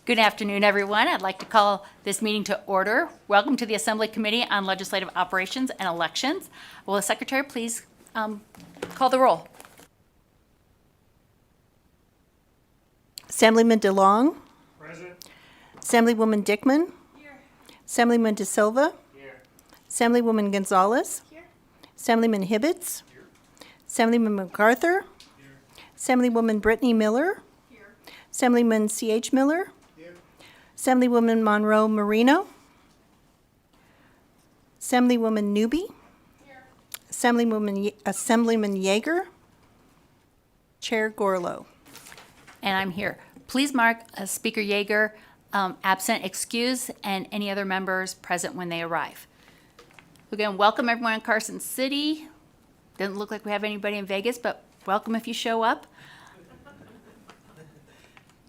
Good afternoon, everyone. I'd like to call this meeting to order. Welcome to the Assembly Committee on Legislative Operations and Elections. Will the Secretary please call the roll? Assemblyman DeLong. Present. Assemblywoman Dickman. Here. Assemblyman De Silva. Here. Assemblywoman Gonzalez. Here. Assemblyman Hibbets. Here. Assemblyman MacArthur. Here. Assemblywoman Brittany Miller. Here. Assemblyman C.H. Miller. Here. Assemblywoman Monroe Marino. Assemblywoman Newby. Here. Assemblyman Yeager. Chair Gorlow. And I'm here. Please mark Speaker Yeager absent, excused, and any other members present when they arrive. Again, welcome everyone in Carson City. Doesn't look like we have anybody in Vegas, but welcome if you show up.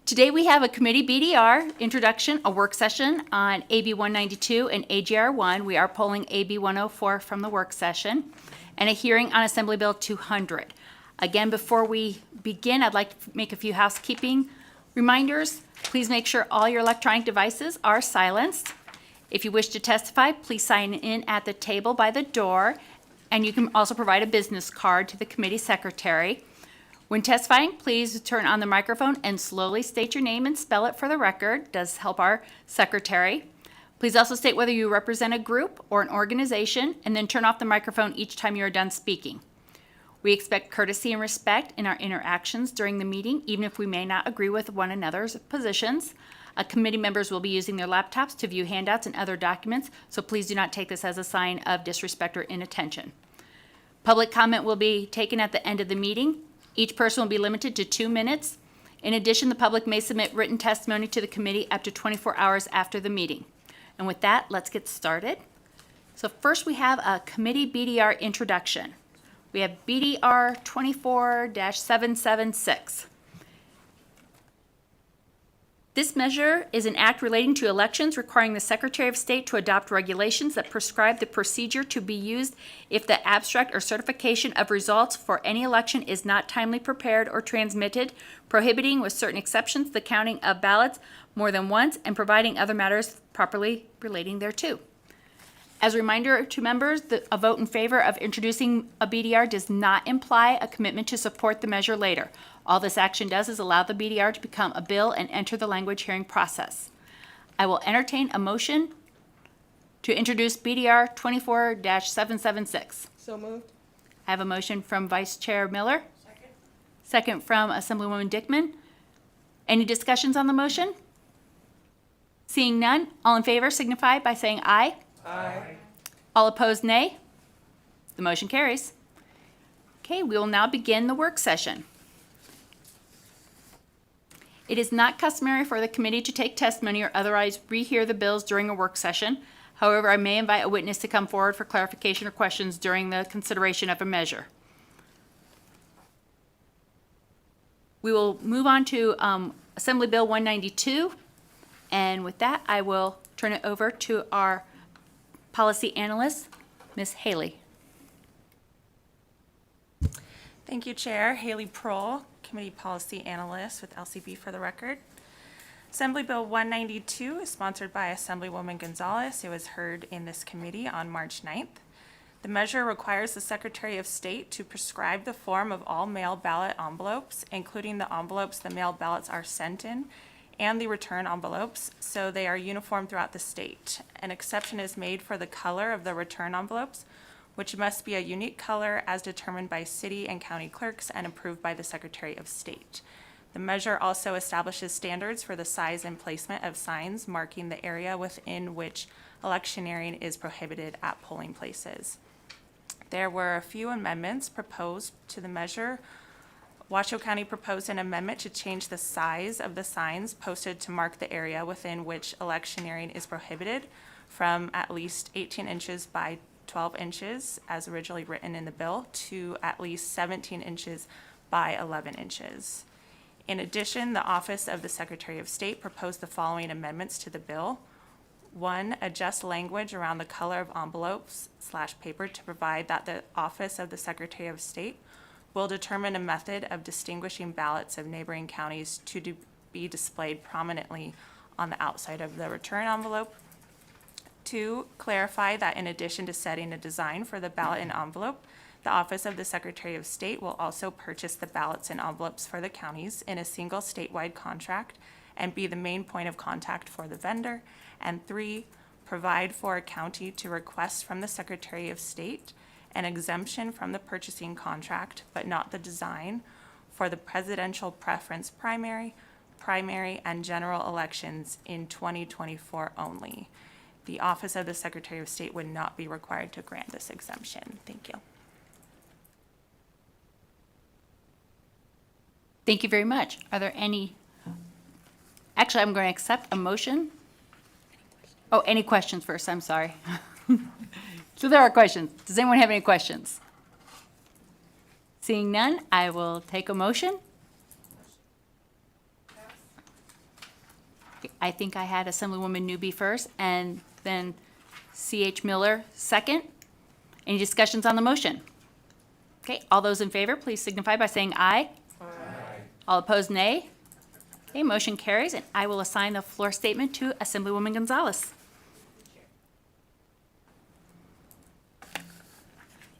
Today we have a committee BDR introduction, a work session on AB 192 and AGR 1. We are polling AB 104 from the work session, and a hearing on Assembly Bill 200. Again, before we begin, I'd like to make a few housekeeping reminders. Please make sure all your electronic devices are silenced. If you wish to testify, please sign in at the table by the door, and you can also provide a business card to the committee secretary. When testifying, please turn on the microphone and slowly state your name and spell it for the record. It does help our secretary. Please also state whether you represent a group or an organization, and then turn off the microphone each time you are done speaking. We expect courtesy and respect in our interactions during the meeting, even if we may not agree with one another's positions. Committee members will be using their laptops to view handouts and other documents, so please do not take this as a sign of disrespect or inattention. Public comment will be taken at the end of the meeting. Each person will be limited to 2 minutes. In addition, the public may submit written testimony to the committee up to 24 hours after the meeting. And with that, let's get started. So first we have a committee BDR introduction. We have BDR 24-776. This measure is an act relating to elections requiring the Secretary of State to adopt regulations that prescribe the procedure to be used if the abstract or certification of results for any election is not timely prepared or transmitted, prohibiting, with certain exceptions, the counting of ballots more than once, and providing other matters properly relating thereto. As a reminder to members, a vote in favor of introducing a BDR does not imply a commitment to support the measure later. All this action does is allow the BDR to become a bill and enter the language hearing process. I will entertain a motion to introduce BDR 24-776. So moved. I have a motion from Vice Chair Miller. Second. Second from Assemblywoman Dickman. Any discussions on the motion? Seeing none, all in favor signify by saying aye. Aye. All opposed, nay. The motion carries. Okay, we will now begin the work session. It is not customary for the committee to take testimony or otherwise rehear the bills during a work session. However, I may invite a witness to come forward for clarification or questions during the consideration of a measure. We will move on to Assembly Bill 192. And with that, I will turn it over to our policy analyst, Ms. Haley. Thank you, Chair. Haley Prohl, Committee Policy Analyst with LCB for the record. Assembly Bill 192 is sponsored by Assemblywoman Gonzalez. It was heard in this committee on March 9th. The measure requires the Secretary of State to prescribe the form of all mail ballot envelopes, including the envelopes the mail ballots are sent in, and the return envelopes, so they are uniform throughout the state. An exception is made for the color of the return envelopes, which must be a unique color as determined by city and county clerks and approved by the Secretary of State. The measure also establishes standards for the size and placement of signs marking the area within which electioneering is prohibited at polling places. There were a few amendments proposed to the measure. Washoe County proposed an amendment to change the size of the signs posted to mark the area within which electioneering is prohibited from at least 18 inches by 12 inches, as originally written in the bill, to at least 17 inches by 11 inches. In addition, the Office of the Secretary of State proposed the following amendments to the bill. 1, adjust language around the color of envelopes/paper to provide that the Office of the Secretary of State will determine a method of distinguishing ballots of neighboring counties to be displayed prominently on the outside of the return envelope. 2, clarify that in addition to setting a design for the ballot and envelope, the Office of the Secretary of State will also purchase the ballots and envelopes for the counties in a single statewide contract and be the main point of contact for the vendor. And 3, provide for a county to request from the Secretary of State an exemption from the purchasing contract, but not the design, for the presidential preference primary, and general elections in 2024 only. The Office of the Secretary of State would not be required to grant this exemption. Thank you. Thank you very much. Are there any, actually, I'm going to accept a motion. Oh, any questions first? I'm sorry. So there are questions. Does anyone have any questions? Seeing none, I will take a motion. I think I had Assemblywoman Newby first, and then C.H. Miller second. Any discussions on the motion? Okay, all those in favor, please signify by saying aye. Aye. All opposed, nay. Okay, motion carries, and I will assign the floor statement to Assemblywoman Gonzalez.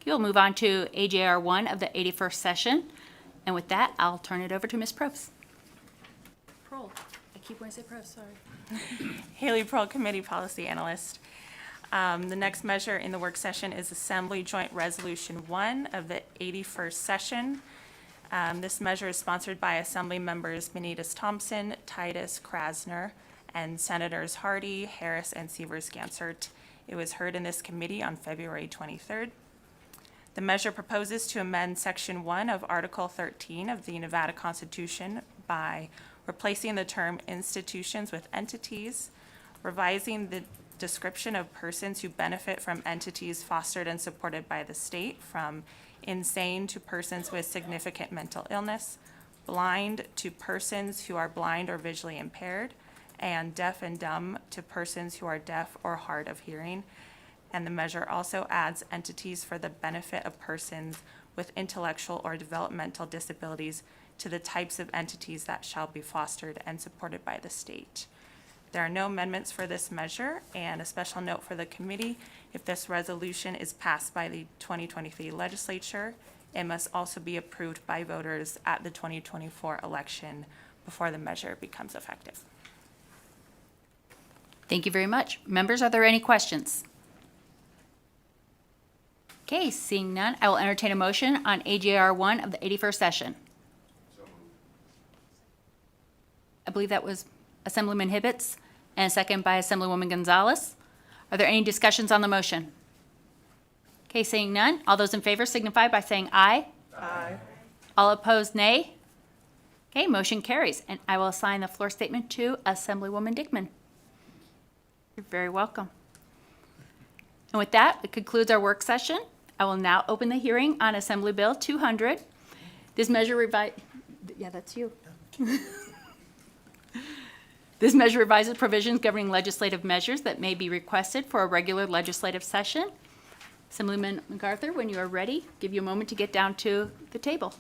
We'll move on to AJR 1 of the 81st session. And with that, I'll turn it over to Ms. Probst. Prohl. I keep wanting to say Probst, sorry. Haley Prohl, Committee Policy Analyst. The next measure in the work session is Assembly Joint Resolution 1 of the 81st session. This measure is sponsored by Assembly members Menitas Thompson, Titus, Krasner, and Senators Hardy, Harris, and Severs-Gansert. It was heard in this committee on February 23rd. The measure proposes to amend Section 1 of Article 13 of the Nevada Constitution by replacing the term institutions with entities, revising the description of persons who benefit from entities fostered and supported by the state from insane to persons with significant mental illness, blind to persons who are blind or visually impaired, and deaf and dumb to persons who are deaf or hard of hearing. And the measure also adds entities for the benefit of persons with intellectual or developmental disabilities to the types of entities that shall be fostered and supported by the state. There are no amendments for this measure, and a special note for the committee, if this resolution is passed by the 2023 legislature, it must also be approved by voters at the 2024 election before the measure becomes effective. Thank you very much. Members, are there any questions? Okay, seeing none, I will entertain a motion on AJR 1 of the 81st session. I believe that was Assemblyman Hibbets, and a second by Assemblywoman Gonzalez. Are there any discussions on the motion? Okay, seeing none, all those in favor signify by saying aye. Aye. All opposed, nay. Okay, motion carries, and I will assign the floor statement to Assemblywoman Dickman. You're very welcome. And with that, it concludes our work session. I will now open the hearing on Assembly Bill 200. This measure yeah, that's you. This measure revises provisions governing legislative measures that may be requested for a regular legislative session. Assemblyman MacArthur, when you are ready, give you a moment to get down to the table.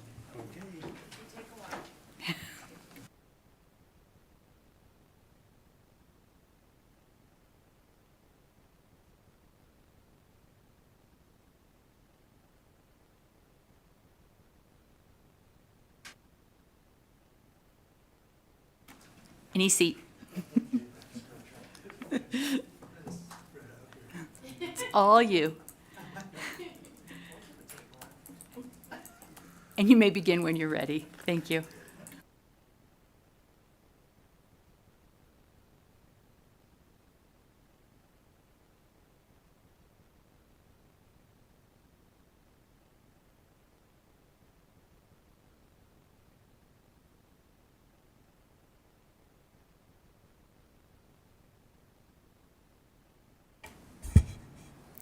Any seat. It's all you. And you may begin when you're ready. Thank you.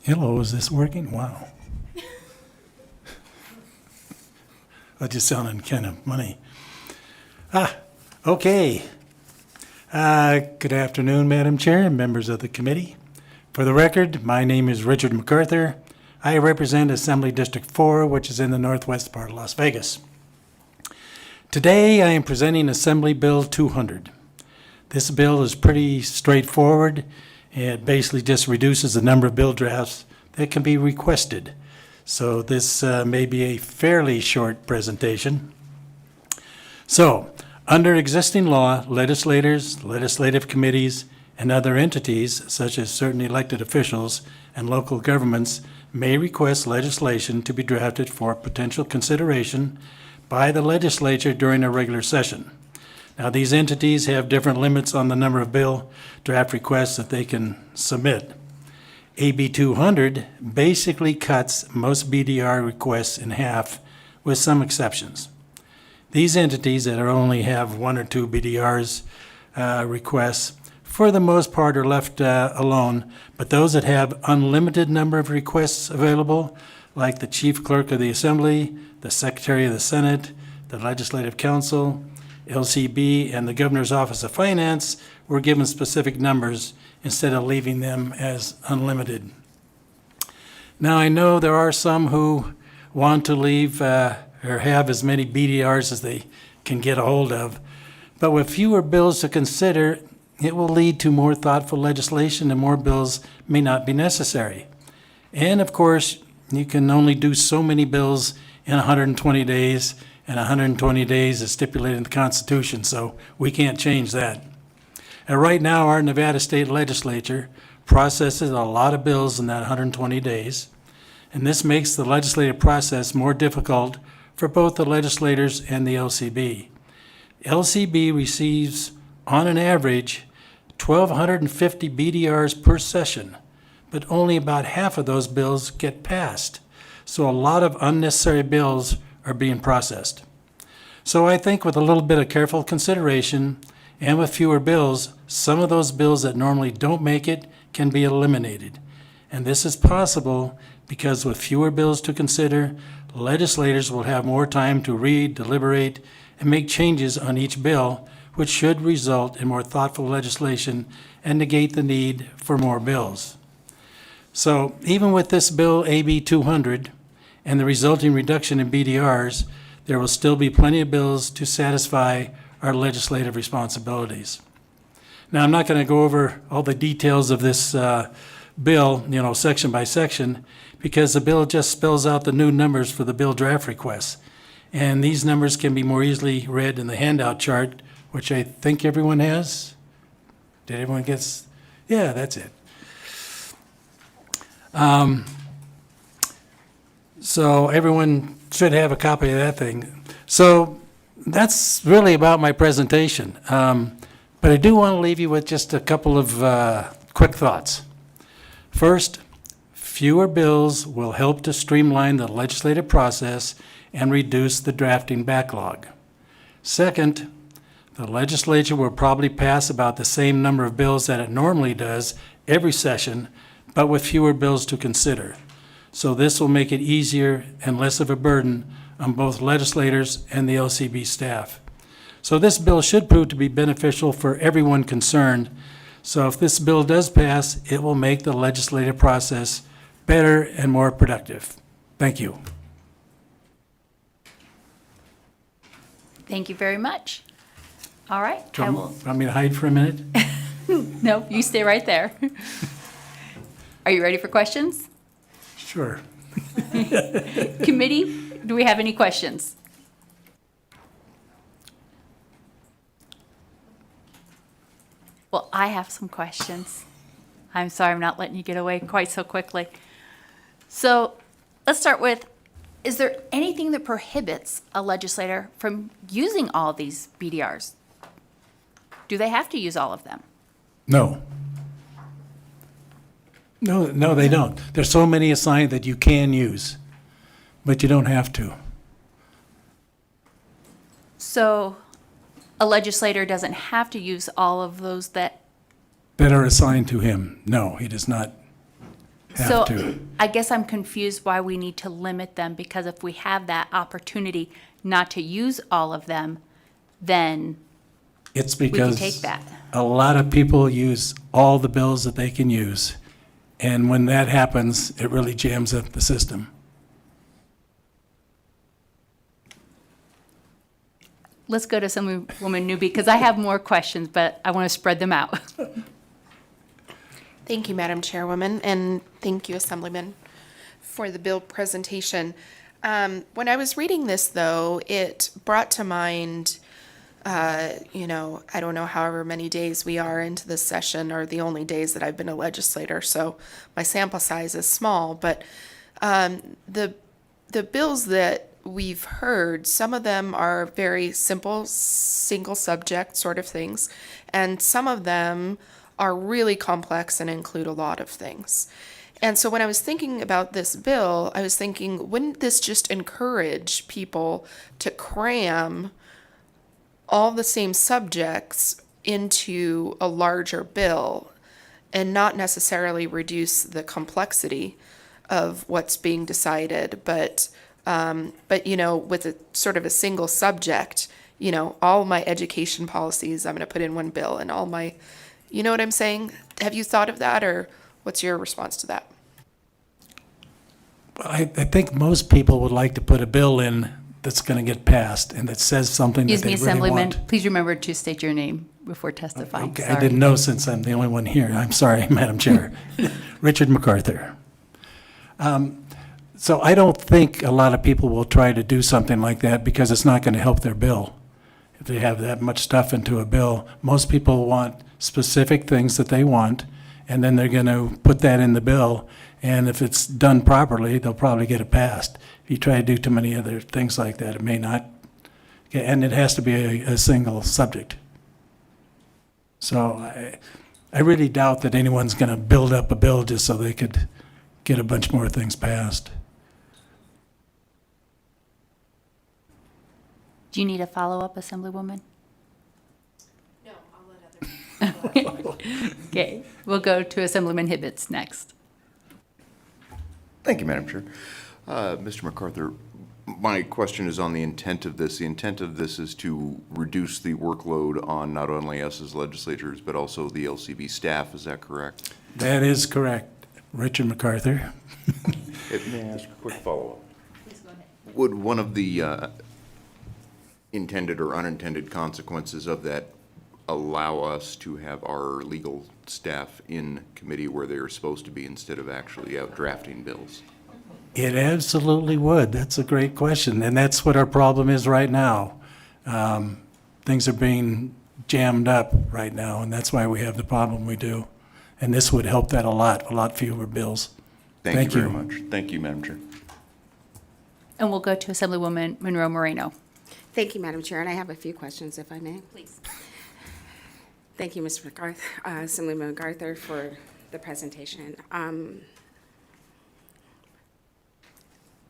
Hello, is this working? Wow. That just sounded kind of funny. Okay. Good afternoon, Madam Chair and members of the committee. For the record, my name is Richard MacArthur. I represent Assembly District 4, which is in the northwest part of Las Vegas. Today, I am presenting Assembly Bill 200. This bill is pretty straightforward. It basically just reduces the number of bill drafts that can be requested. So this may be a fairly short presentation. So, under existing law, legislators, legislative committees, and other entities, such as certain elected officials and local governments, may request legislation to be drafted for potential consideration by the legislature during a regular session. Now, these entities have different limits on the number of bill draft requests that they can submit. AB 200 basically cuts most BDR requests in half, with some exceptions. These entities that only have one or two BDRs requests, for the most part, are left alone, but those that have unlimited number of requests available, like the Chief Clerk of the Assembly, the Secretary of the Senate, the Legislative Council, LCB, and the Governor's Office of Finance, were given specific numbers instead of leaving them as unlimited. Now, I know there are some who want to leave or have as many BDRs as they can get a hold of, but with fewer bills to consider, it will lead to more thoughtful legislation and more bills may not be necessary. And of course, you can only do so many bills in 120 days, and 120 days is stipulated in the Constitution, so we can't change that. And right now, our Nevada State Legislature processes a lot of bills in that 120 days, and this makes the legislative process more difficult for both the legislators and the LCB. LCB receives, on an average, 1,250 BDRs per session, but only about half of those bills get passed. So a lot of unnecessary bills are being processed. So I think with a little bit of careful consideration and with fewer bills, some of those bills that normally don't make it can be eliminated. And this is possible because with fewer bills to consider, legislators will have more time to read, deliberate, and make changes on each bill, which should result in more thoughtful legislation and negate the need for more bills. So even with this bill, AB 200, and the resulting reduction in BDRs, there will still be plenty of bills to satisfy our legislative responsibilities. Now, I'm not going to go over all the details of this bill, section by section, because the bill just spells out the new numbers for the bill draft requests. And these numbers can be more easily read in the handout chart, which I think everyone has. Did everyone get? Yeah, that's it. So everyone should have a copy of that thing. So that's really about my presentation. But I do want to leave you with just a couple of quick thoughts. First, fewer bills will help to streamline the legislative process and reduce the drafting backlog. Second, the legislature will probably pass about the same number of bills that it normally does every session, but with fewer bills to consider. So this will make it easier and less of a burden on both legislators and the LCB staff. So this bill should prove to be beneficial for everyone concerned. So if this bill does pass, it will make the legislative process better and more productive. Thank you. Thank you very much. All right. Do you want me to hide for a minute? No, you stay right there. Are you ready for questions? Sure. Committee, do we have any questions? Well, I have some questions. I'm sorry I'm not letting you get away quite so quickly. So let's start with, is there anything that prohibits a legislator from using all of these BDRs? Do they have to use all of them? No. No, they don't. There's so many assigned that you can use, but you don't have to. So a legislator doesn't have to use all of those that. That are assigned to him. No, he does not have to. So I guess I'm confused why we need to limit them, because if we have that opportunity not to use all of them, then It's we can because take that. a lot of people use all the bills that they can use. And when that happens, it really jams up the system. let's go to Assemblywoman Newby, because I have more questions, but I want to spread them out. Thank you, Madam Chairwoman, and thank you, Assemblyman, for the bill presentation. When I was reading this, though, it brought to mind, I don't know however many days we are into this session, or the only days that I've been a legislator, so my sample size is small, but the bills that we've heard, some of them are very simple, single subject sort of things, and some of them are really complex and include a lot of things. And so when I was thinking about this bill, I was thinking, wouldn't this just encourage people to cram all the same subjects into a larger bill and not necessarily reduce the complexity of what's being decided, but with a sort of a single subject, all my education policies I'm going to put in one bill, and all my, you know what I'm saying? Have you thought of that, or what's your response to that? I think most people would like to put a bill in that's going to get passed and that says something that Excuse they me, really Assemblyman, want. please remember to state your name before testifying. Okay, I Sorry. didn't know since I'm the only one here. I'm sorry, Madam Chair. Richard MacArthur. So I don't think a lot of people will try to do something like that because it's not going to help their bill. If they have that much stuff into a bill, most people want specific things that they want, and then they're going to put that in the bill. And if it's done properly, they'll probably get it passed. If you try to do too many other things like that, it may not. And it has to be a single subject. So I really doubt that anyone's going to build up a bill just so they could get a bunch more things passed. Do you need a follow-up, Assemblywoman? No, I'll let others. Okay, we'll go to Assemblyman Hibbets next. Thank you, Madam Chair. Mr. MacArthur, my question is on the intent of this. The intent of this is to reduce the workload on not only us as legislators, but also the LCB staff. Is that correct? That is correct, Richard MacArthur. May I ask a quick follow-up? Would one of the intended or unintended consequences of that allow us to have our legal staff in committee where they're supposed to be instead of actually out drafting bills? It absolutely would. That's a great question, and that's what our problem is right now. Things are being jammed up right now, and that's why we have the problem we do. And this would help that a lot fewer bills. Thank you very much. Thank you, Madam Chair. And we'll go to Assemblywoman Monroe Moreno. Thank you, Madam Chair, and I have a few questions, if I may. Please. Thank you, Mr. MacArthur, Assemblyman MacArthur, for the presentation.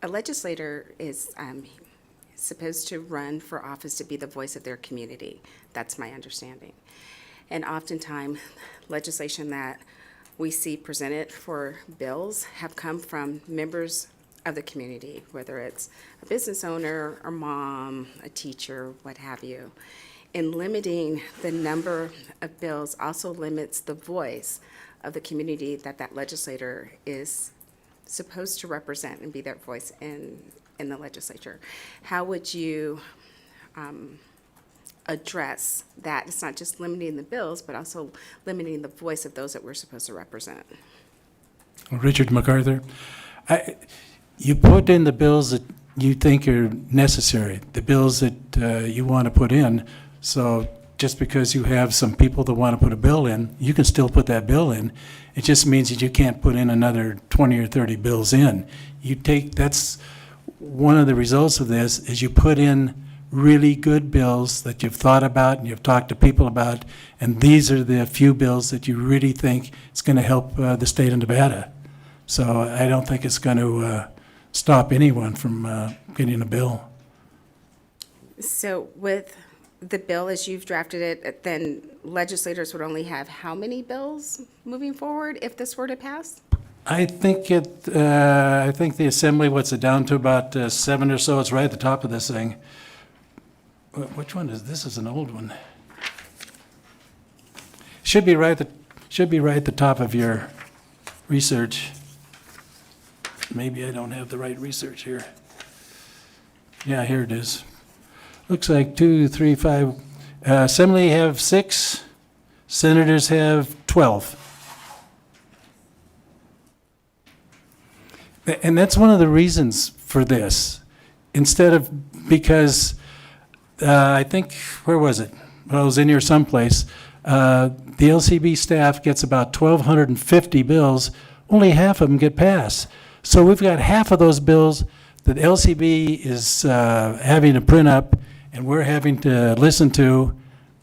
A legislator is supposed to run for office to be the voice of their community. That's my understanding. And oftentimes, legislation that we see presented for bills have come from members of the community, whether it's a business owner, a mom, a teacher, what have you. And limiting the number of bills also limits the voice of the community that legislator is supposed to represent and be their voice in the legislature. How would you address that? It's not just limiting the bills, but also limiting the voice of those that we're supposed to represent. Richard MacArthur, you put in the bills that you think are necessary, the bills that you want to put in. So just because you have some people that want to put a bill in, you can still put that bill in. It just means that you can't put in another 20 or 30 bills in. That's one of the results of this, is you put in really good bills that you've thought about and you've talked to people about, and these are the few bills that you really think it's going to help the state of Nevada. So I don't think it's going to stop anyone from getting a bill. So with the bill as you've drafted it, then legislators would only have how many bills moving forward if this were to pass? I think the Assembly, what's it down to, about 7 or so? It's right at the top of this thing. Which one is this? Is an old one. Should be right at the top of your research. Maybe I don't have the right research here. Yeah, here it is. looks like 2, 3, 5. Assembly have 6, senators have 12. And that's one of the reasons for this. Instead of, because I think, where was it? Well, it was in here someplace. The LCB staff gets about 1,250 bills, only half of them get passed. So we've got half of those bills that LCB is having to print up and we're having to listen to,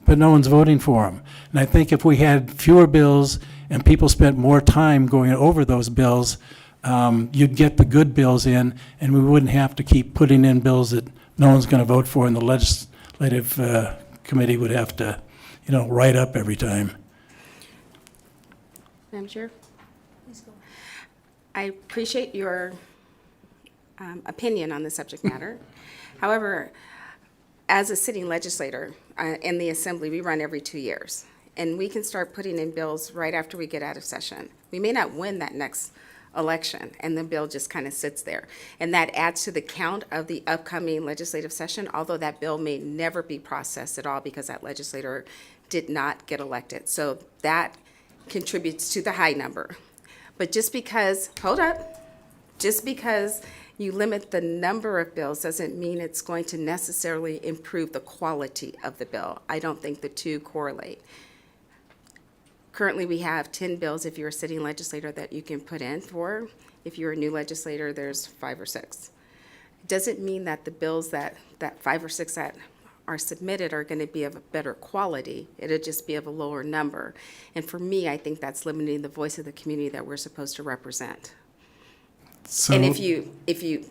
but no one's voting for them. And I think if we had fewer bills and people spent more time going over those bills, you'd get the good bills in, and we wouldn't have to keep putting in bills that no one's going to vote for, and the legislative committee would have to, write up every time. Madam Chair? I appreciate your opinion on the subject matter. However, as a sitting legislator in the Assembly, we run every 2 years, and we can start putting in bills right after we get out of session. We may not win that next election, and the bill just kind of sits there. And that adds to the count of the upcoming legislative session, although that bill may never be processed at all because that legislator did not get elected. So that contributes to the high number. But just because, hold up, just because you limit the number of bills doesn't mean it's going to necessarily improve the quality of the bill. I don't think the two correlate. Currently, we have 10 bills if you're a sitting legislator that you can put in for. If you're a new legislator, there's 5 or 6. It doesn't mean that the bills that 5 or 6 that are submitted are going to be of a better quality. It'll just be of a lower number. And for me, I think that's limiting the voice of the community that we're supposed to represent. So, And if you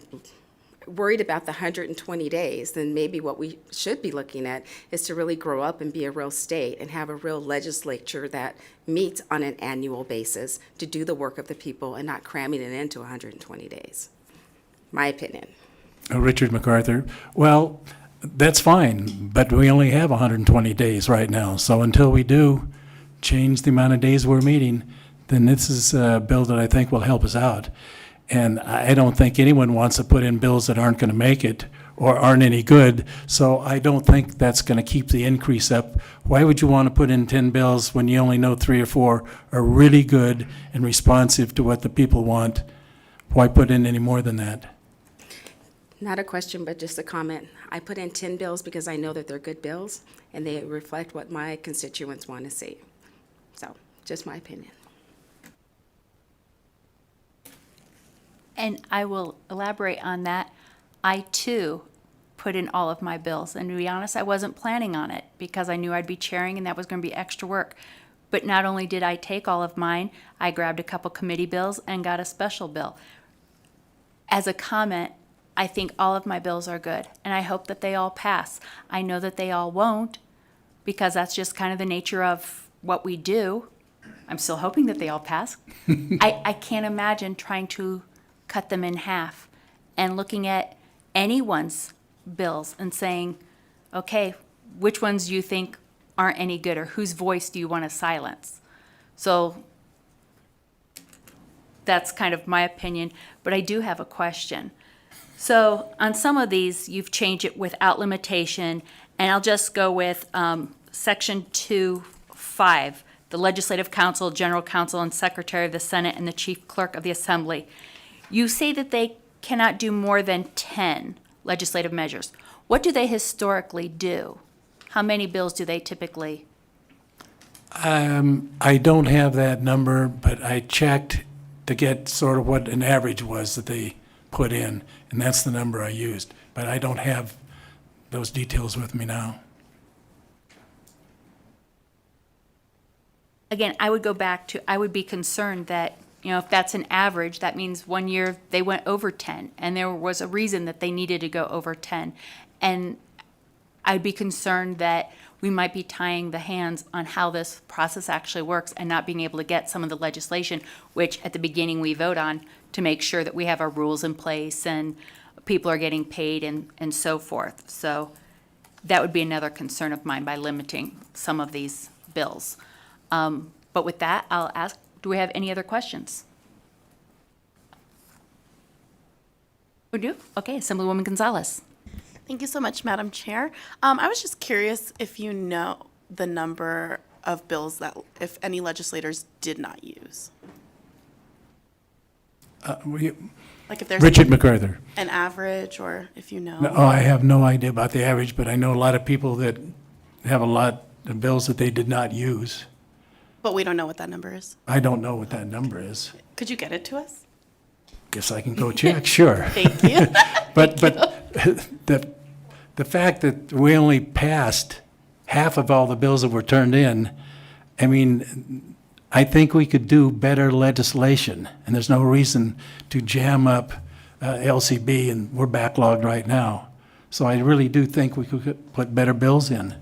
worried about the 120 days, then maybe what we should be looking at is to really grow up and be a real state and have a real legislature that meets on an annual basis to do the work of the people and not cramming it into 120 days. My opinion. Richard MacArthur, well, that's fine, but we only have 120 days right now. So until we do change the amount of days we're meeting, then this is a bill that I think will help us out. And I don't think anyone wants to put in bills that aren't going to make it or aren't any good. So I don't think that's going to keep the increase up. Why would you want to put in 10 bills when you only know 3 or 4 are really good and responsive to what the people want? Why put in any more than that? Not a question, but just a comment. I put in 10 bills because I know that they're good bills and they reflect what my constituents want to see. So, just my opinion. And I will elaborate on that. I too put in all of my bills. And to be honest, I wasn't planning on it because I knew I'd be chairing and that was going to be extra work. But not only did I take all of mine, I grabbed a couple committee bills and got a special bill. As a comment, I think all of my bills are good, and I hope that they all pass. I know that they all won't, because that's just kind of the nature of what we do. I'm still hoping that they all pass. I can't imagine trying to cut them in half and looking at anyone's bills and saying, okay, which ones do you think aren't any good, or whose voice do you want to silence? So that's kind of my opinion, but I do have a question. So on some of these, you've changed it without limitation, and I'll just go with Section 2.5, the Legislative Council, General Counsel, and Secretary of the Senate, and the Chief Clerk of the Assembly. You say that they cannot do more than 10 legislative measures. What do they historically do? How many bills do they typically? I don't have that number, but I checked to get sort of what an average was that they put in, and that's the number I used. But I don't have those details with me now. Again, I would go back to, I would be concerned that, if that's an average, that means one year they went over 10, and there was a reason that they needed to go over 10. And I'd be concerned that we might be tying the hands on how this process actually works and not being able to get some of the legislation, which at the beginning we vote on, to make sure that we have our rules in place and people are getting paid and so forth. So that would be another concern of mine by limiting some of these bills. But with that, I'll ask, do we have any other questions? We do? Okay, Assemblywoman Gonzalez. Thank you so much, Madam Chair. I was just curious if you know the number of bills that, if any legislators did not use. Like if there's Richard MacArthur. an average, or if you know. Oh, I have no idea about the average, but I know a lot of people that have a lot of bills that they did not use. But we don't know what that number is. I don't know what that number is. Could you get it to us? Guess I can go check, sure. Thank you. But the fact that we only passed half of all the bills that were turned in, I mean, I think we could do better legislation, and there's no reason to jam up LCB, and we're backlogged right now. So I really do think we could put better bills in.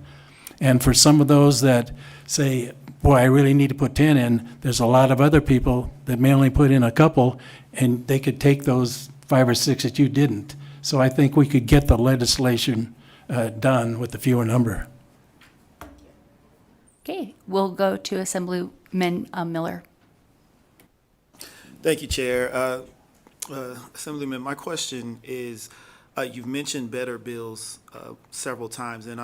And for some of those that say, boy, I really need to put 10 in, there's a lot of other people that may only put in a couple, and they could take those 5 or 6 that you didn't. So I think we could get the legislation done with the fewer number. Okay, we'll go to Assemblyman Miller. Thank you, Chair. Assemblyman, my question is, you've mentioned better bills several times, and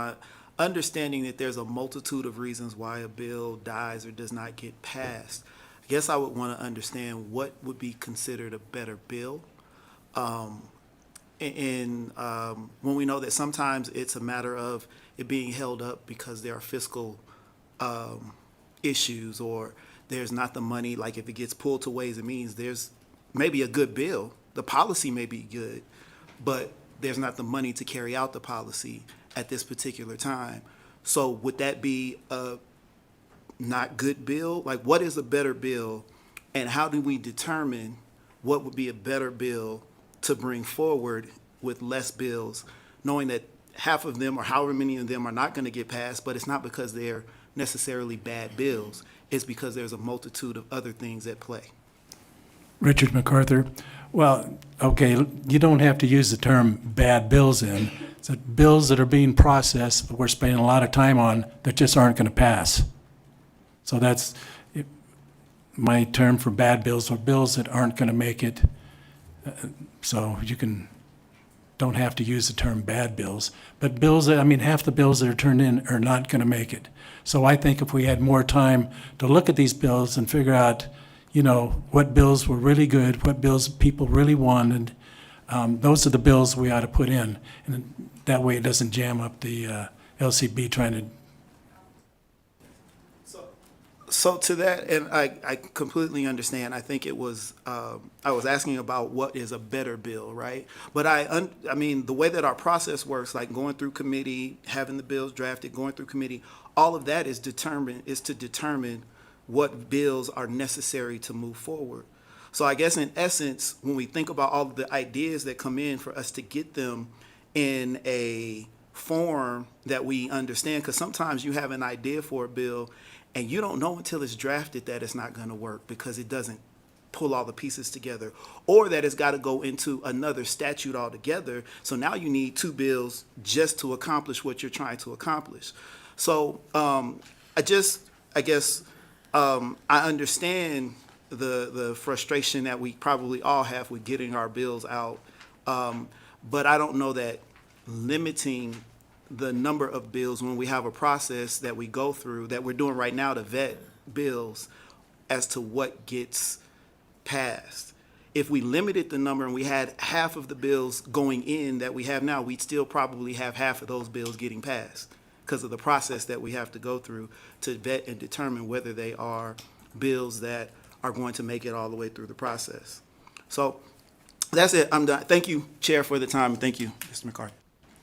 understanding that there's a multitude of reasons why a bill dies or does not get passed, I guess I would want to understand what would be considered a better bill. And when we know that sometimes it's a matter of it being held up because there are fiscal issues, or there's not the money, like if it gets pulled to Ways and Means, there's maybe a good bill, the policy may be good, but there's not the money to carry out the policy at this particular time. So would that be a not good bill? Like, what is a better bill, and how do we determine what would be a better bill to bring forward with less bills, knowing that half of them or however many of them are not going to get passed, but it's not because they're necessarily bad bills, it's because there's a multitude of other things at play. Richard MacArthur. Well, okay, you don't have to use the term bad bills in. It's that bills that are being processed that we're spending a lot of time on that just aren't going to pass. So that's my term for bad bills, or bills that aren't going to make it. So you don't have to use the term bad bills, but bills that, I mean, half the bills that are turned in are not going to make it. So I think if we had more time to look at these bills and figure out, you know, what bills were really good, what bills people really wanted, those are the bills we ought to put in. And that way it doesn't jam up the LCB trying to. So to that, and I completely understand. I think it was, I was asking about what is a better bill, right? But I mean, the way that our process works, like going through committee, having the bills drafted, going through committee, all of that is to determine what bills are necessary to move forward. So I guess in essence, when we think about all of the ideas that come in, for us to get them in a form that we understand, because sometimes you have an idea for a bill and you don't know until it's drafted that it's not going to work because it doesn't pull all the pieces together, or that it's got to go into another statute altogether. So now you need 2 bills just to accomplish what you're trying to accomplish. So I guess I understand the frustration that we probably all have with getting our bills out, but I don't know that limiting the number of bills when we have a process that we go through, that we're doing right now to vet bills as to what gets passed. If we limited the number and we had half of the bills going in that we have now, we'd still probably have half of those bills getting passed because of the process that we have to go through to vet and determine whether they are bills that are going to make it all the way through the process. So that's it. I'm done. Thank you, Chair, for the time. Thank you, Mr. McCarthy.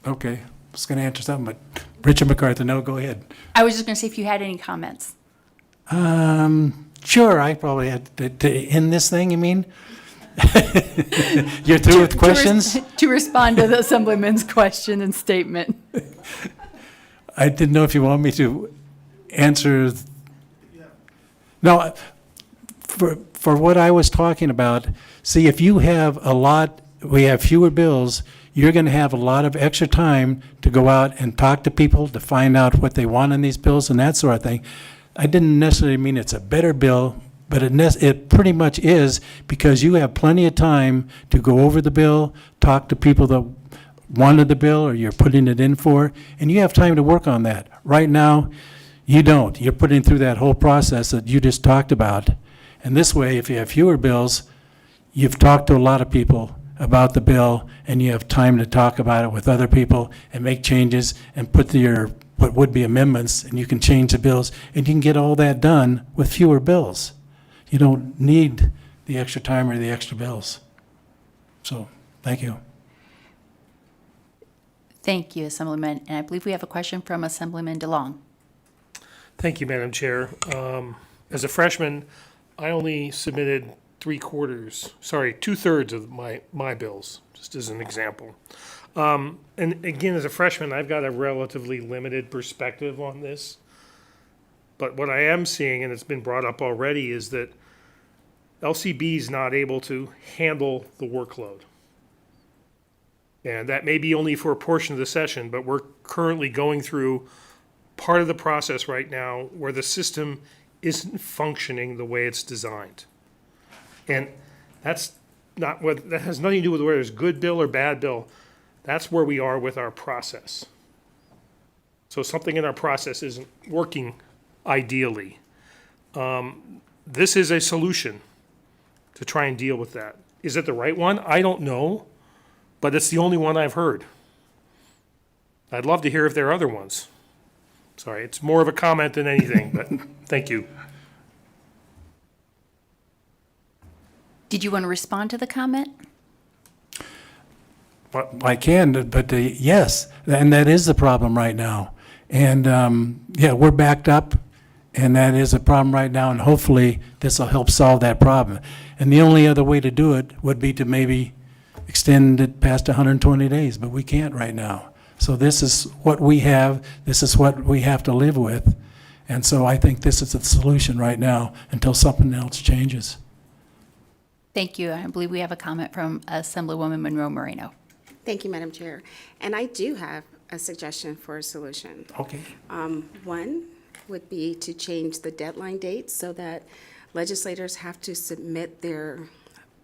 Okay, I was going to answer something, but Richard MacArthur, no, go ahead. I was just going to see if you had any comments. Sure, I probably had to end this thing, you mean? You're through with questions? To respond to the Assemblyman's question and statement. I didn't know if you want me to answer. No, for what I was talking about, see, if you have we have fewer bills, you're going to have a lot of extra time to go out and talk to people to find out what they want in these bills and that sort of thing. I didn't necessarily mean it's a better bill, but it pretty much is, because you have plenty of time to go over the bill, talk to people that wanted the bill or you're putting it in for, and you have time to work on that. Right now, you don't. You're putting through that whole process that you just talked about. And this way, if you have fewer bills, you've talked to a lot of people about the bill, and you have time to talk about it with other people and make changes and put your, what would be amendments, and you can change the bills, and you can get all that done with fewer bills. You don't need the extra time or the extra bills. So, thank you. Thank you, Assemblyman. And I believe we have a question from Assemblyman DeLong. Thank you, Madam Chair. As a freshman, I only submitted two-thirds of my bills, just as an example. And again, as a freshman, I've got a relatively limited perspective on this. But what I am seeing, and it's been brought up already, is that LCB is not able to handle the workload. And that may be only for a portion of the session, but we're currently going through part of the process right now where the system isn't functioning the way it's designed. And that has nothing to do with whether it's good bill or bad bill. That's where we are with our process. So something in our process isn't working ideally. This is a solution to try and deal with that. Is it the right one? I don't know, but it's the only one I've heard. I'd love to hear if there are other ones. Sorry, it's more of a comment than anything, but thank you. Did you want to respond to the comment? Well, I can, but yes, and that is the problem right now. And yeah, we're backed up, and that is a problem right now, and hopefully this will help solve that problem. And the only other way to do it would be to maybe extend it past 120 days, but we can't right now. So this is what we have, this is what we have to live with. And so I think this is the solution right now until something else changes. Thank you. I believe we have a comment from Assemblywoman Monroe Moreno. Thank you, Madam Chair. And I do have a suggestion for a solution. Okay. One would be to change the deadline date so that legislators have to submit their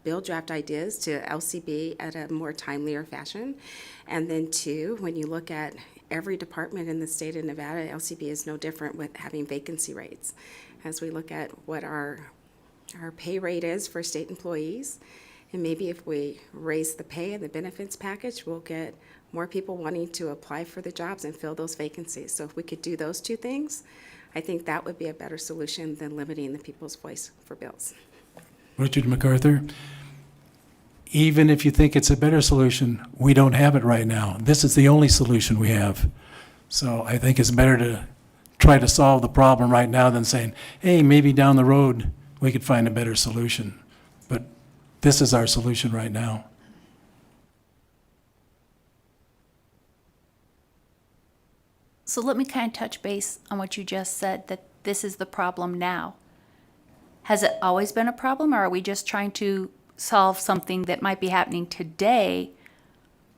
bill draft ideas to LCB at a more timelier fashion. And then two, when you look at every department in the state of Nevada, LCB is no different with having vacancy rates. As we look at what our pay rate is for state employees, and maybe if we raise the pay and the benefits package, we'll get more people wanting to apply for the jobs and fill those vacancies. So if we could do those two things, I think that would be a better solution than limiting the people's voice for bills. Richard MacArthur, even if you think it's a better solution, we don't have it right now. This is the only solution we have. So I think it's better to try to solve the problem right now than saying, hey, maybe down the road we could find a better solution. But this is our solution right now. So let me kind of touch base on what you just said, that this is the problem now. Has it always been a problem, or are we just trying to solve something that might be happening today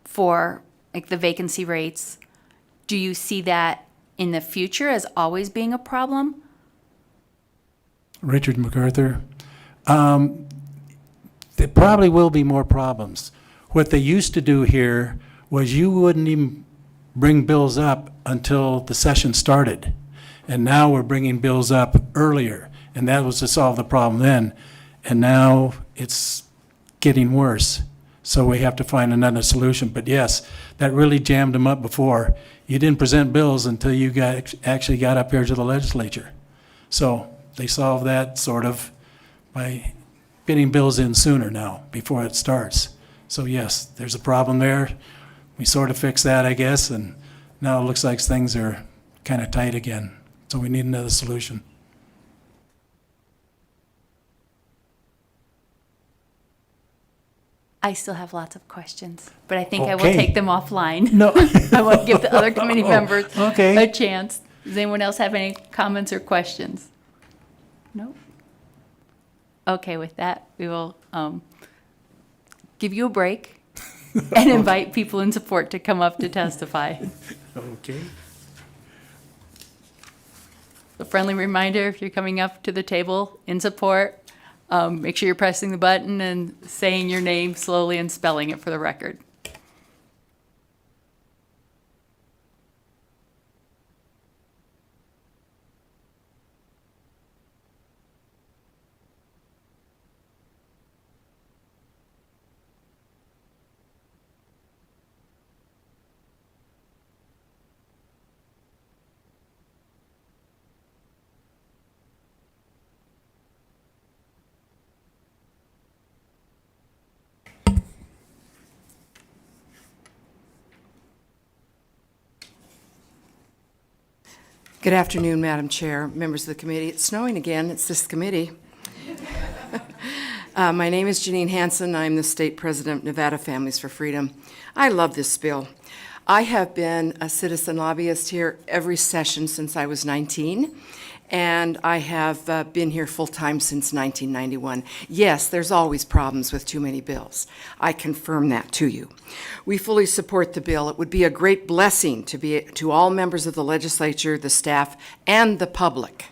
for like the vacancy rates? Do you see that in the future as always being a problem? Richard MacArthur, there probably will be more problems. What they used to do here was you wouldn't even bring bills up until the session started. And now we're bringing bills up earlier, and that was to solve the problem then. And now it's getting worse. So we have to find another solution. But yes, that really jammed them up before. You didn't present bills until you actually got up here to the legislature. So they solved that sort of by getting bills in sooner now, before it starts. So yes, there's a problem there. We sort of fixed that, I guess, and now it looks like things are kind of tight again. So we need another solution. I still have lots of questions, but I think I will Okay. take them offline. No. I want to give the other committee members Okay. a chance. Does anyone else have any comments or questions? No? Okay, with that, we will give you a break and invite people in support to come up to testify. Okay. A friendly reminder, if you're coming up to the table in support, make sure you're pressing the button and saying your name slowly and spelling it for the record. Good afternoon, Madam Chair, members of the committee. It's snowing again. It's this committee. My name is Janine Hansen. I'm the state president of Nevada Families for Freedom. I love this bill. I have been a citizen lobbyist here every session since I was 19, and I have been here full-time since 1991. Yes, there's always problems with too many bills. I confirm that to you. We fully support the bill. It would be a great blessing to all members of the legislature, the staff, and the public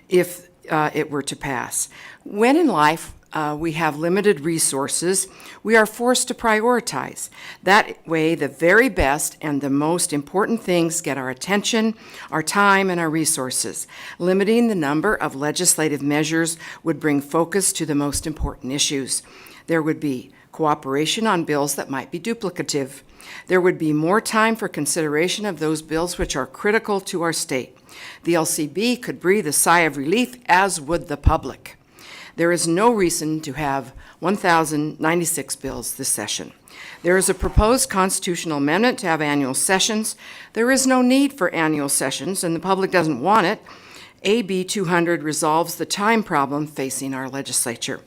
if it were to pass. When in life we have limited resources, we are forced to prioritize. That way, the very best and the most important things get our attention, our time, and our resources. Limiting the number of legislative measures would bring focus to the most important issues. There would be cooperation on bills that might be duplicative. There would be more time for consideration of those bills which are critical to our state. The LCB could breathe a sigh of relief, as would the public. There is no reason to have 1,096 bills this session. There is a proposed constitutional amendment to have annual sessions. There is no need for annual sessions, and the public doesn't want it. AB 200 resolves the time problem facing our legislature.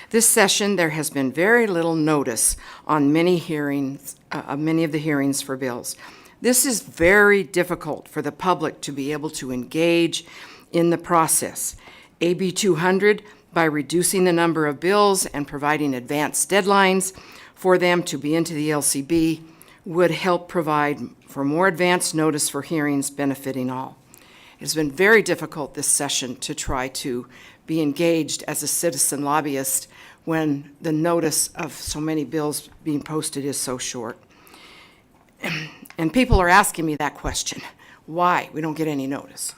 This session, there has been very little notice on many of the hearings for bills. This is very difficult for the public to be able to engage in the process. AB 200, by reducing the number of bills and providing advanced deadlines for them to be into the LCB, would help provide for more advanced notice for hearings benefiting all. It has been very difficult this session to try to be engaged as a citizen lobbyist when the notice of so many bills being posted is so short. And people are asking me that question, why we don't get any notice.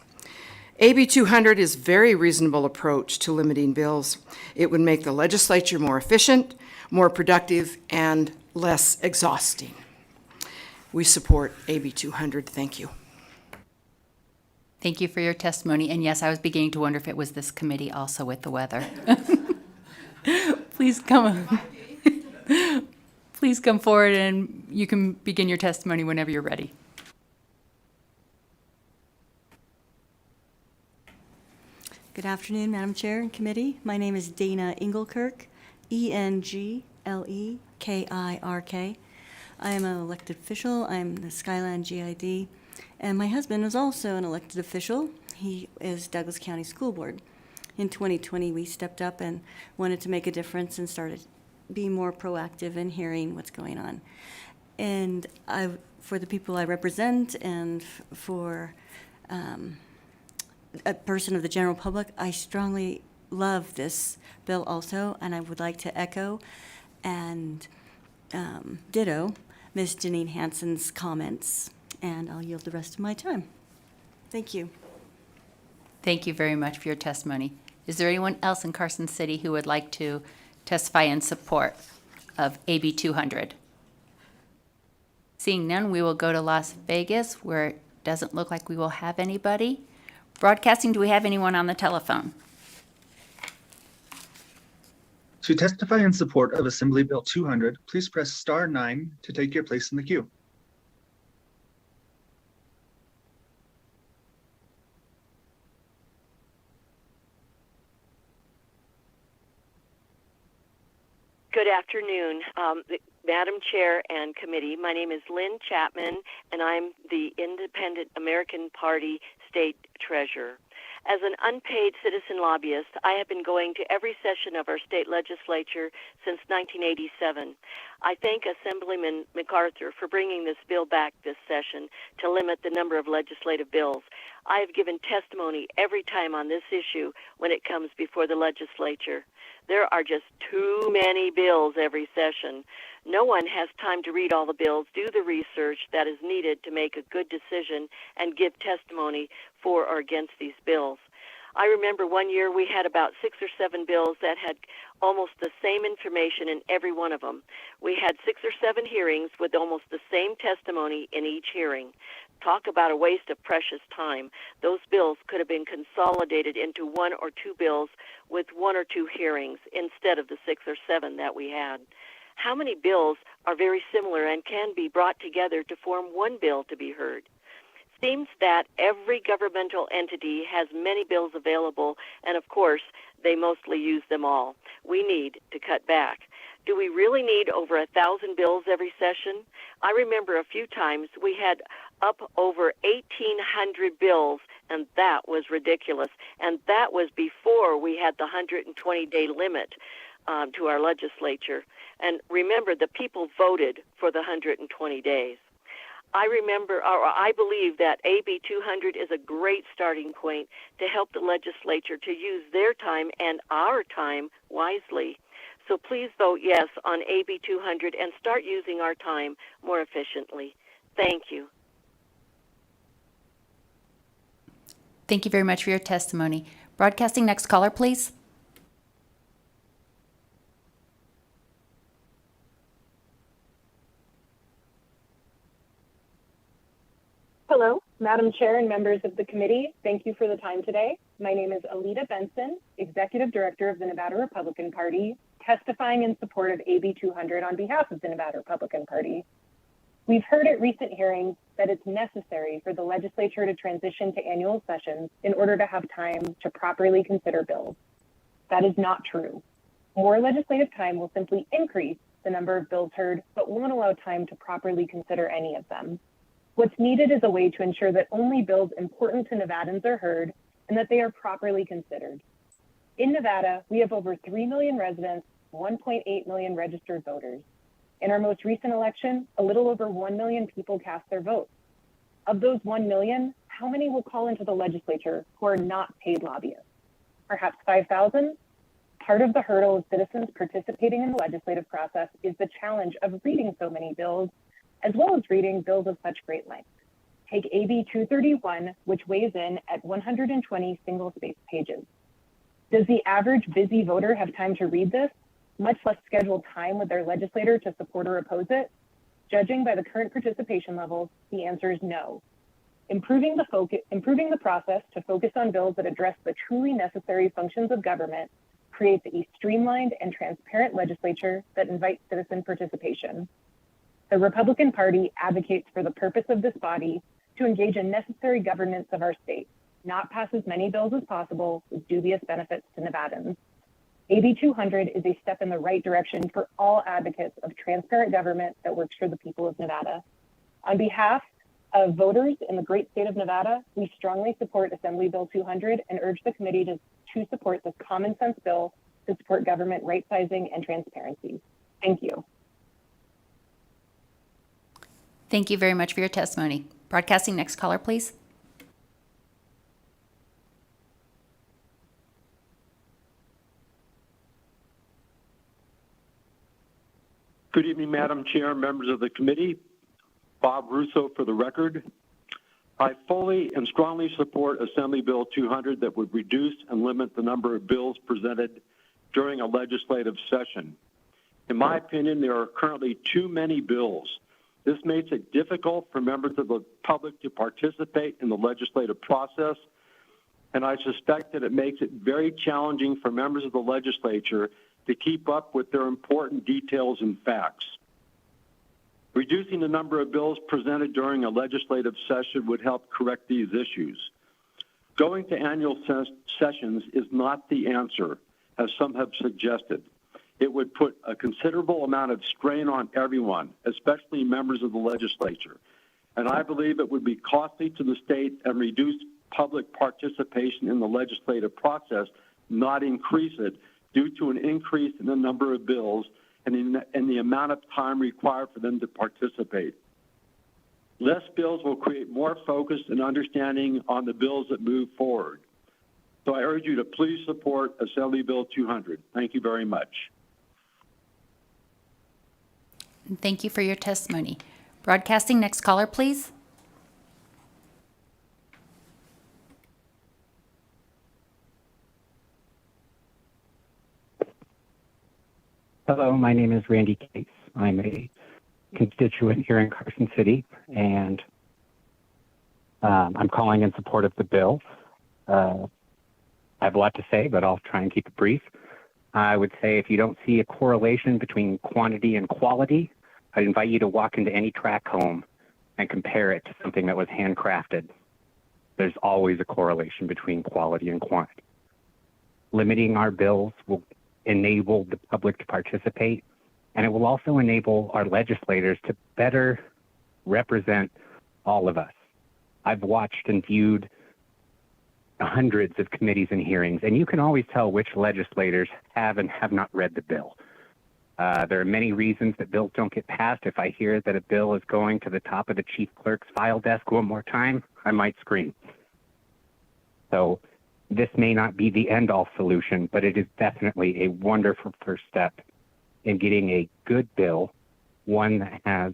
AB 200 is a very reasonable approach to limiting bills. It would make the legislature more efficient, more productive, and less exhausting. We support AB 200. Thank you. Thank you for your testimony. And yes, I was beginning to wonder if it was this committee also with the weather. Please come. Please come forward and you can begin your testimony whenever you're ready. Good afternoon, Madam Chair and Committee. My name is Dana Engelkirk, Englekirk. I am an elected official. I'm the Skyline GID. And my husband is also an elected official. He is Douglas County School Board. In 2020, we stepped up and wanted to make a difference and started being more proactive in hearing what's going on. And for the people I represent and for a person of the general public, I strongly love this bill also, and I would like to echo and ditto Ms. Janine Hansen's comments, and I'll yield the rest of my time. Thank you. Thank you very much for your testimony. Is there anyone else in Carson City who would like to testify in support of AB 200? Seeing none, we will go to Las Vegas, where it doesn't look like we will have anybody. Broadcasting, do we have anyone on the telephone? To testify in support of Assembly Bill 200, please press star 9 to take your place in the queue. Good afternoon, Madam Chair and Committee. My name is Lynn Chapman, and I'm the Independent American Party State Treasurer. As an unpaid citizen lobbyist, I have been going to every session of our state legislature since 1987. I thank Assemblyman MacArthur for bringing this bill back this session to limit the number of legislative bills. I have given testimony every time on this issue when it comes before the legislature. There are just too many bills every session. No one has time to read all the bills, do the research that is needed to make a good decision, and give testimony for or against these bills. I remember one year we had about 6 or 7 bills that had almost the same information in every one of them. We had 6 or 7 hearings with almost the same testimony in each hearing. Talk about a waste of precious time. Those bills could have been consolidated into 1 or 2 bills with 1 or 2 hearings instead of the 6 or 7 that we had. How many bills are very similar and can be brought together to form one bill to be heard? seems that every governmental entity has many bills available, and of course, they mostly use them all. We need to cut back. Do we really need over 1,000 bills every session? I remember a few times we had up over 1,800 bills, and that was ridiculous. And that was before we had the 120-day limit to our legislature. And remember, the people voted for the 120 days. I believe that AB 200 is a great starting point to help the legislature to use their time and our time wisely. So please vote yes on AB 200 and start using our time more efficiently. Thank you. Thank you very much for your testimony. Broadcasting next caller, please. Hello, Madam Chair and members of the committee. Thank you for the time today. My name is Alita Benson, Executive Director of the Nevada Republican Party, testifying in support of AB 200 on behalf of the Nevada Republican Party. We've heard at recent hearings that it's necessary for the legislature to transition to annual sessions in order to have time to properly consider bills. That is not true. More legislative time will simply increase the number of bills heard, but won't allow time to properly consider any of them. What's needed is a way to ensure that only bills important to Nevadans are heard and that they are properly considered. In Nevada, we have over 3 million residents, 1.8 million registered voters. In our most recent election, a little over 1 million people cast their votes. Of those 1 million, how many will call into the legislature who are not paid lobbyists? Perhaps 5,000? Part of the hurdle of citizens participating in the legislative process is the challenge of reading so many bills, as well as reading bills of such great length. Take AB 231, which weighs in at 120 single-spaced pages. Does the average busy voter have time to read this, much less schedule time with their legislator to support or oppose it? Judging by the current participation levels, the answer is no. Improving the process to focus on bills that address the truly necessary functions of government creates a streamlined and transparent legislature that invites citizen participation. The Republican Party advocates for the purpose of this body to engage in necessary governance of our state, not pass as many bills as possible with dubious benefits to Nevadans. AB 200 is a step in the right direction for all advocates of transparent government that works for the people of Nevada. On behalf of voters in the great state of Nevada, we strongly support Assembly Bill 200 and urge the committee to support this common sense bill to support government right sizing and transparency. Thank you. Thank you very much for your testimony. Broadcasting next caller, please. Good evening, Madam Chair, members of the committee. Bob Russo for the record. I fully and strongly support Assembly Bill 200 that would reduce and limit the number of bills presented during a legislative session. In my opinion, there are currently too many bills. This makes it difficult for members of the public to participate in the legislative process, and I suspect that it makes it very challenging for members of the legislature to keep up with their important details and facts. Reducing the number of bills presented during a legislative session would help correct these issues. Going to annual sessions is not the answer, as some have suggested. It would put a considerable amount of strain on everyone, especially members of the legislature. And I believe it would be costly to the state and reduce public participation in the legislative process, not increase it, due to an increase in the number of bills and the amount of time required for them to participate. Less bills will create more focus and understanding on the bills that move forward. So I urge you to please support Assembly Bill 200. Thank you very much. Thank you for your testimony. Broadcasting next caller, please. Hello, my name is Randy Case. I'm a constituent here in Carson City, and I'm calling in support of the bill. I have a lot to say, but I'll try and keep it brief. I would say if you don't see a correlation between quantity and quality, I'd invite you to walk into any track home and compare it to something that was handcrafted, there's always a correlation between quality and quantity. Limiting our bills will enable the public to participate, and it will also enable our legislators to better represent all of us. I've watched and viewed hundreds of committees and hearings, and you can always tell which legislators have and have not read the bill. There are many reasons that bills don't get passed. If I hear that a bill is going to the top of the chief clerk's file desk one more time, I might scream. So this may not be the end-all solution, but it is definitely a wonderful first step in getting a good bill, one that has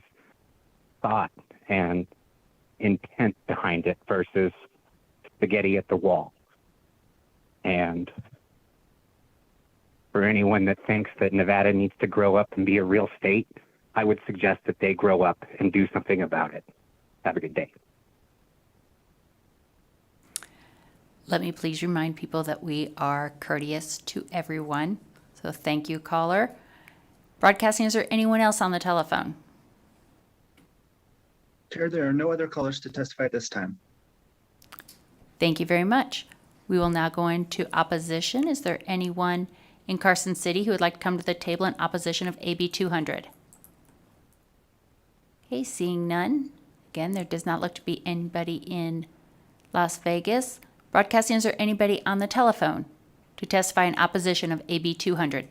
thought and intent behind it versus spaghetti at the wall. And for anyone that thinks that Nevada needs to grow up and be a real state, I would suggest that they grow up and do something about it. Have a good day. Let me please remind people that we are courteous to everyone. So thank you, caller. Broadcasting, is there anyone else on the telephone? Chair, there are no other callers to testify at this time. Thank you very much. We will now go into opposition. Is there anyone in Carson City who would like to come to the table in opposition of AB 200? Okay, seeing none. Again, there does not look to be anybody in Las Vegas. Broadcasting, is there anybody on the telephone to testify in opposition of AB 200?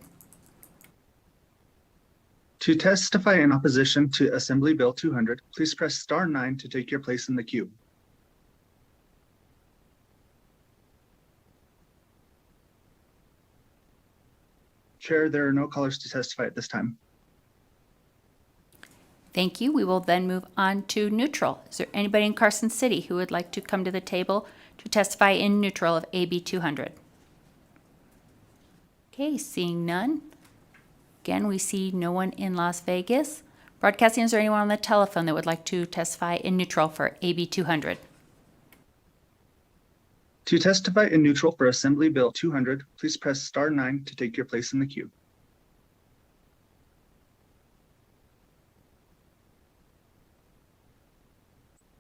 To testify in opposition to Assembly Bill 200, please press star 9 to take your place in the queue. Chair, there are no callers to testify at this time. Thank you. We will then move on to neutral. Is there anybody in Carson City who would like to come to the table to testify in neutral of AB 200? Okay, seeing none. Again, we see no one in Las Vegas. Broadcasting, is there anyone on the telephone that would like to testify in neutral for AB 200? To testify in neutral for Assembly Bill 200, please press star 9 to take your place in the queue.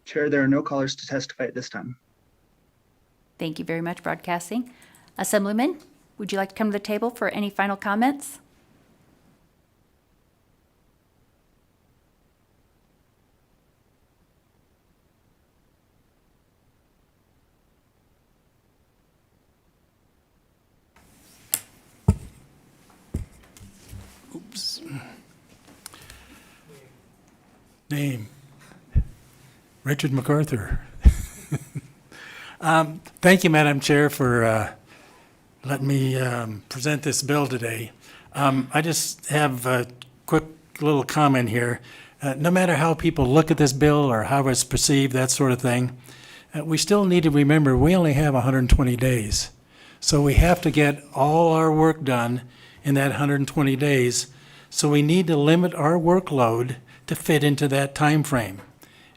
Chair, there are no callers to testify at this time. Thank you very much, Broadcasting. Assemblyman, would you like to come to the table for any final comments? Oops. Name, Richard MacArthur. Thank you, Madam Chair, for letting me present this bill today. I just have a quick little comment here. No matter how people look at this bill or how it's perceived, that sort of thing, we still need to remember we only have 120 days. So we have to get all our work done in that 120 days. So we need to limit our workload to fit into that time frame.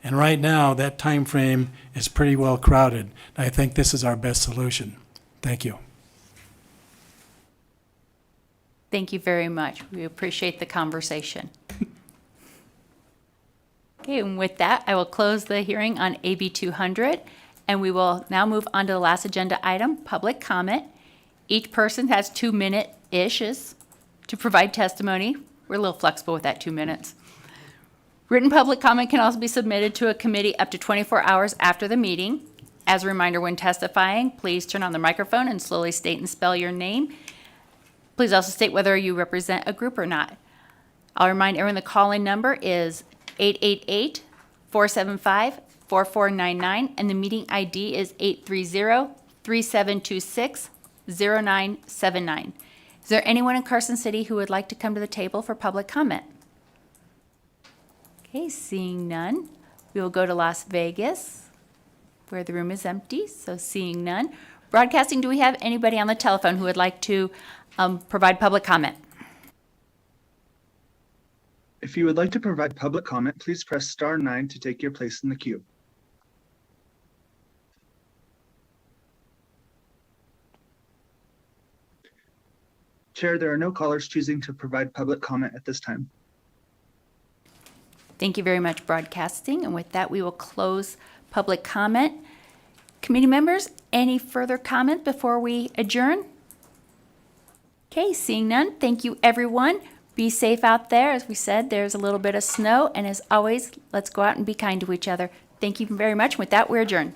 And right now, that time frame is pretty well crowded. I think this is our best solution. Thank you. Thank you very much. We appreciate the conversation. Okay, and with that, I will close the hearing on AB 200, and we will now move on to the last agenda item, public comment. Each person has 2 minute-ish to provide testimony. We're a little flexible with that 2 minutes. Written public comment can also be submitted to a committee up to 24 hours after the meeting. As a reminder, when testifying, please turn on the microphone and slowly state and spell your name. Please also state whether you represent a group or not. I'll remind everyone the call-in number is 888-475-4499, and the meeting ID is 830-3726-0979. Is there anyone in Carson City who would like to come to the table for public comment? Okay, seeing none, we will go to Las Vegas, where the room is empty, so seeing none. Broadcasting, do we have anybody on the telephone who would like to provide public comment? If you would like to provide public comment, please press star 9 to take your place in the queue. Chair, there are no callers choosing to provide public comment at this time. Thank you very much, broadcasting. And with that, we will close public comment. Committee members, any further comment before we adjourn? Okay, seeing none, thank you, everyone. Be safe out there. As we said, there's a little bit of snow, and as always, let's go out and be kind to each other. Thank you very much. With that, we're adjourned.